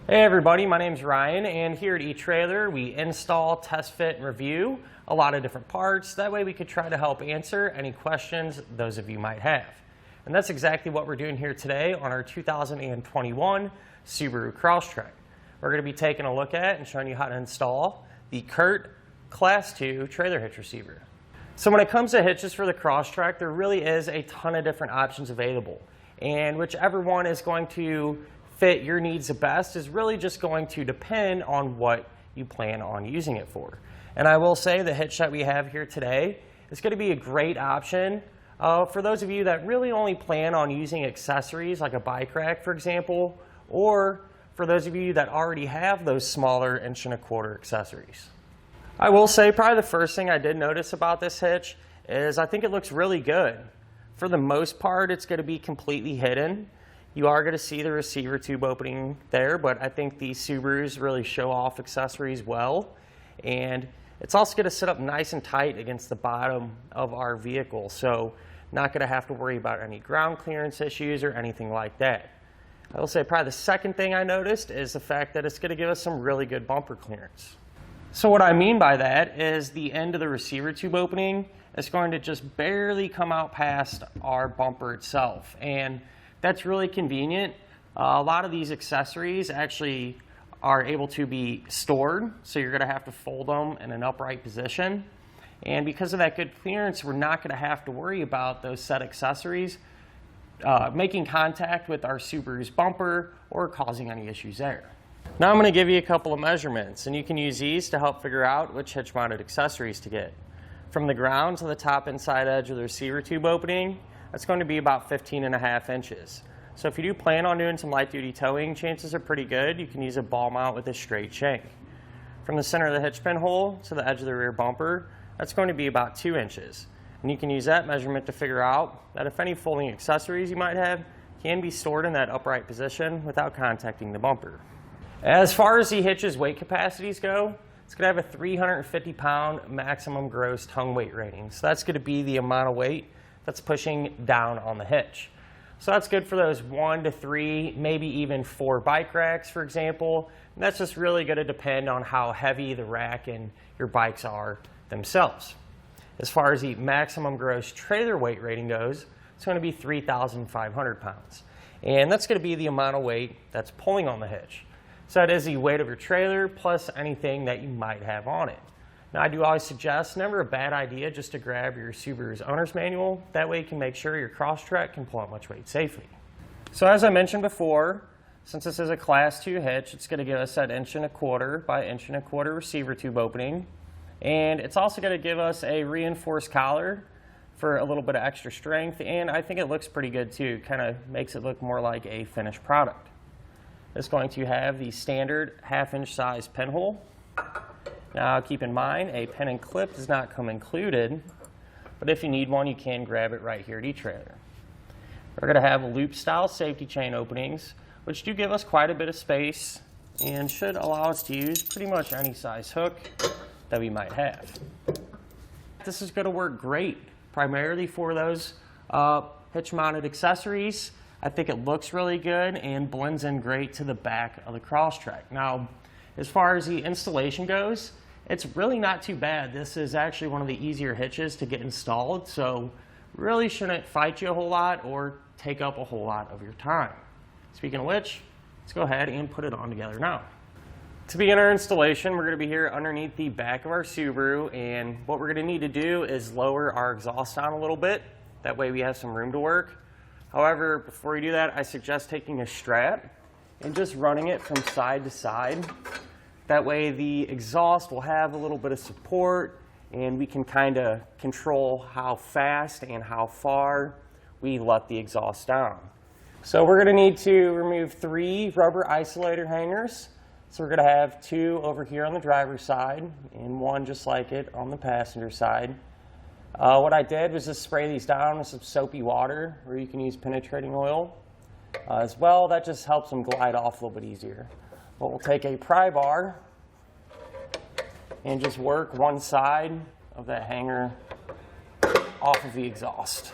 Hey everybody, my name's Ryan, and here at eTrailer we install, test fit, and review a lot of different parts. That way we could try to help answer any questions those of you might have. And that's exactly what we're doing here today on our 2021 Subaru Crosstrek. We're going to be taking a look at and showing you how to install the Curt Class 2 Trailer Hitch Receiver. So when it comes to hitches for the Crosstrek, there really is a ton of different options available. And whichever one is going to fit your needs the best is really just going to depend on what you plan on using it for. And I will say the hitch that we have here today is going to be a great option for those of you that really only plan on using accessories like a bike rack, for example, or for those of you that already have those smaller 1.25" accessories. I will say probably the first thing I did notice about this hitch is I think it looks really good. For the most part, it's going to be completely hidden. You are going to see the receiver tube opening there, but I think the Subarus really show off accessories well. And it's also going to sit up nice and tight against the bottom of our vehicle, so not going to have to worry about any ground clearance issues or anything like that. I will say probably the second thing I noticed is the fact that it's going to give us some really good bumper clearance. So what I mean by that is the end of the receiver tube opening is going to just barely come out past our bumper itself, and that's really convenient. A lot of these accessories actually are able to be stored, so you're going to have to fold them in an upright position. And because of that good clearance, we're not going to have to worry about those set accessories making contact with our Subaru's bumper or causing any issues there. Now I'm going to give you a couple of measurements, and you can use these to help figure out which hitch-mounted accessories to get. From the ground to the top inside edge of the receiver tube opening, that's going to be about 15.5 inches. So if you do plan on doing some light-duty towing, chances are pretty good you can use a ball mount with a straight shank. From the center of the hitch pin hole to the edge of the rear bumper, that's going to be about 2 inches. And you can use that measurement to figure out that if any folding accessories you might have can be stored in that upright position without contacting the bumper. As far as the hitch's weight capacities go, it's going to have a 350-pound maximum gross tongue weight rating. So that's going to be the amount of weight that's pushing down on the hitch. So that's good for those 1 to 3, maybe even 4 bike racks, for example. And that's just really going to depend on how heavy the rack and your bikes are themselves. As far as the maximum gross trailer weight rating goes, it's going to be 3,500 pounds. And that's going to be the amount of weight that's pulling on the hitch. So that is the weight of your trailer plus anything that you might have on it. Now, I do always suggest, never a bad idea just to grab your Subaru's owner's manual. That way you can make sure your Crosstrek can pull out much weight safely. So as I mentioned before, since this is a Class 2 hitch, it's going to give us that 1.25" by 1.25" receiver tube opening. And it's also going to give us a reinforced collar for a little bit of extra strength, and I think it looks pretty good too. Kind of makes it look more like a finished product. It's going to have the standard 1/2-inch size pinhole. Now keep in mind, a pin and clip does not come included, but if you need one, you can grab it right here at eTrailer. We're going to have loop style safety chain openings, which do give us quite a bit of space and should allow us to use pretty much any size hook that we might have. This is going to work great, primarily for those hitch-mounted accessories. I think it looks really good and blends in great to the back of the Crosstrek. Now, as far as the installation goes, it's really not too bad. This is actually one of the easier hitches to get installed, so really shouldn't fight you a whole lot or take up a whole lot of your time. Speaking of which, let's go ahead and put it on together now. To begin our installation, we're going to be here underneath the back of our Subaru, and what we're going to need to do is lower our exhaust down a little bit. That way we have some room to work. However, before we do that, I suggest taking a strap and just running it from side to side. That way the exhaust will have a little bit of support, and we can kind of control how fast and how far we let the exhaust down. So we're going to need to remove 3 rubber isolator hangers. So we're going to have 2 over here on the driver's side and 1 just like it on the passenger side. What I did was just spray these down with some soapy water, or you can use penetrating oil as well. That just helps them glide off a little bit easier. But we'll take a pry bar and just work one side of that hanger off of the exhaust.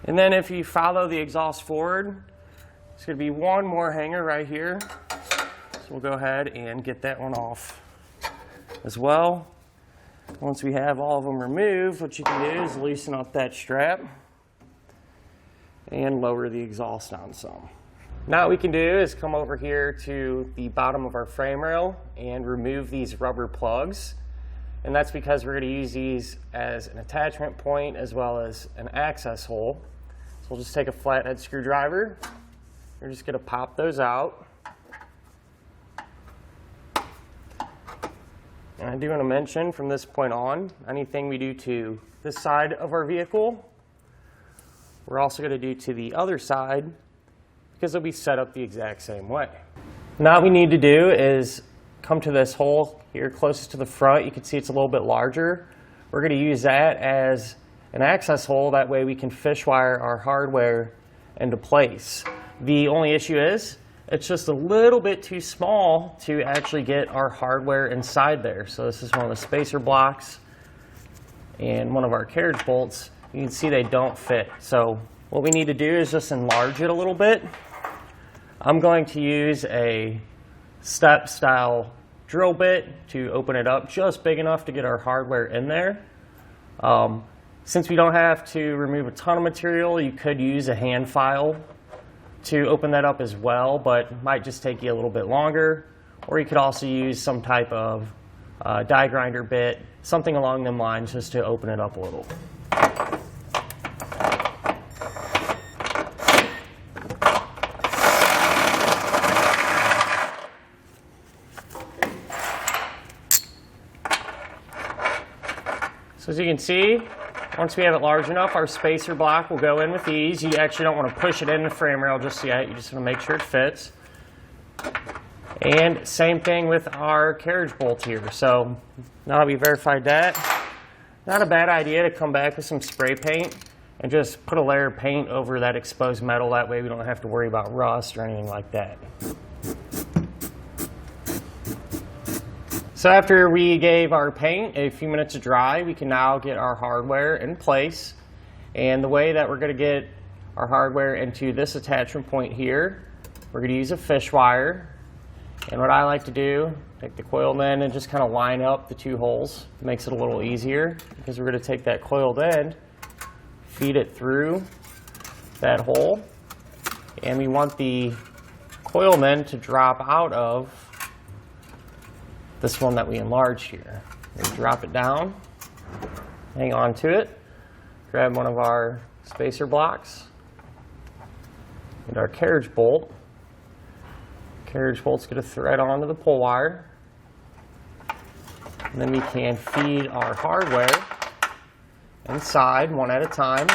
And then if you follow the exhaust forward, there's going to be one more hanger right here. So we'll go ahead and get that one off as well. Once we have all of them removed, what you can do is loosen up that strap and lower the exhaust down some. Now what we can do is come over here to the bottom of our frame rail and remove these rubber plugs. And that's because we're going to use these as an attachment point as well as an access hole. So we'll just take a flathead screwdriver. We're just going to pop those out. And I do want to mention from this point on, anything we do to this side of our vehicle, we're also going to do to the other side because they'll be set up the exact same way. Now what we need to do is come to this hole here closest to the front. You can see it's a little bit larger. We're going to use that as an access hole. That way we can fish wire our hardware into place. The only issue is it's just a little bit too small to actually get our hardware inside there. So this is one of the spacer blocks and one of our carriage bolts. You can see they don't fit. So what we need to do is just enlarge it a little bit. I'm going to use a step style drill bit to open it up just big enough to get our hardware in there. Since we don't have to remove a ton of material, you could use a hand file to open that up as well, but it might just take you a little bit longer. Or you could also use some type of die grinder bit, something along them lines, just to open it up a little. So as you can see, once we have it large enough, our spacer block will go in with ease. You actually don't want to push it in the frame rail just yet. You just want to make sure it fits. And same thing with our carriage bolt here. So now that we verified that, not a bad idea to come back with some spray paint and just put a layer of paint over that exposed metal. That way we don't have to worry about rust or anything like that. So after we gave our paint a few minutes to dry, we can now get our hardware in place. And the way that we're going to get our hardware into this attachment point here, we're going to use a fish wire. And what I like to do, take the coiled end and just kind of line up the two holes. It makes it a little easier because we're going to take that coiled end, feed it through that hole, and we want the coiled end to drop out of this one that we enlarged here. We drop it down, hang on to it, grab one of our spacer blocks and our carriage bolt. Carriage bolt's going to thread onto the pull wire. And then we can feed our hardware inside one at a time.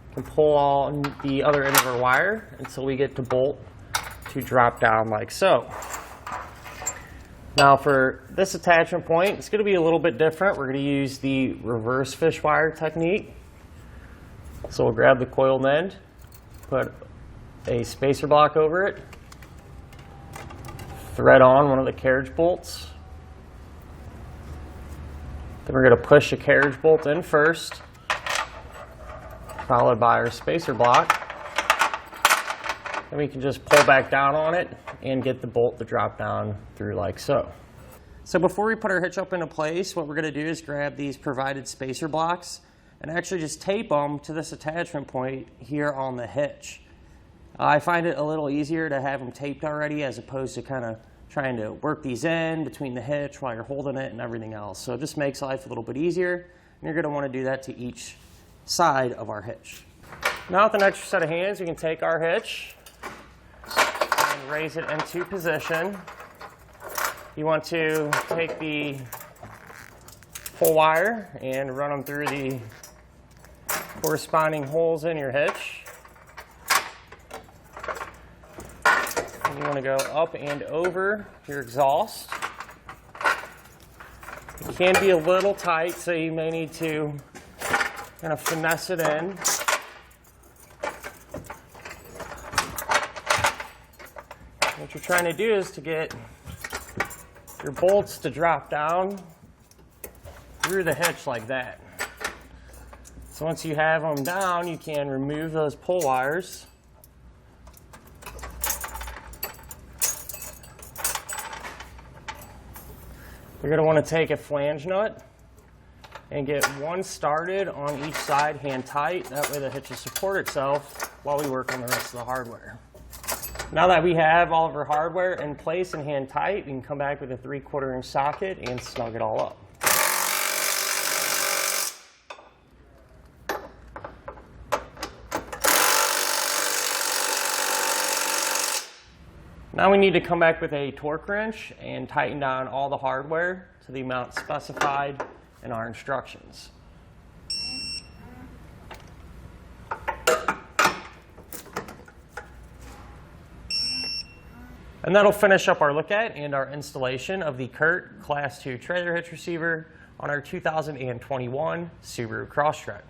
We can pull on the other end of our wire until we get the bolt to drop down like so. Now for this attachment point, it's going to be a little bit different. We're going to use the reverse fish wire technique. So we'll grab the coiled end, put a spacer block over it, thread on one of the carriage bolts. Then we're going to push the carriage bolt in first, followed by our spacer block. Then we can just pull back down on it and get the bolt to drop down through like so. So before we put our hitch up into place, what we're going to do is grab these provided spacer blocks and actually just tape them to this attachment point here on the hitch. I find it a little easier to have them taped already as opposed to kind of trying to work these in between the hitch while you're holding it and everything else. So it just makes life a little bit easier, and you're going to want to do that to each side of our hitch. Now with an extra set of hands, we can take our hitch and raise it into position. You want to take the pull wire and run them through the corresponding holes in your hitch. And you want to go up and over your exhaust. It can be a little tight, so you may need to kind of finesse it in. What you're trying to do is to get your bolts to drop down through the hitch like that. So once you have them down, you can remove those pull wires. You're going to want to take a flange nut and get one started on each side hand tight. That way the hitch will support itself while we work on the rest of the hardware. Now that we have all of our hardware in place and hand tight, we can come back with a 3/4 inch socket and snug it all up. Now we need to come back with a torque wrench and tighten down all the hardware to the amount specified in our instructions. And that'll finish up our look at and our installation of the Curt Class 2 Trailer Hitch Receiver on our 2021 Subaru Crosstrek.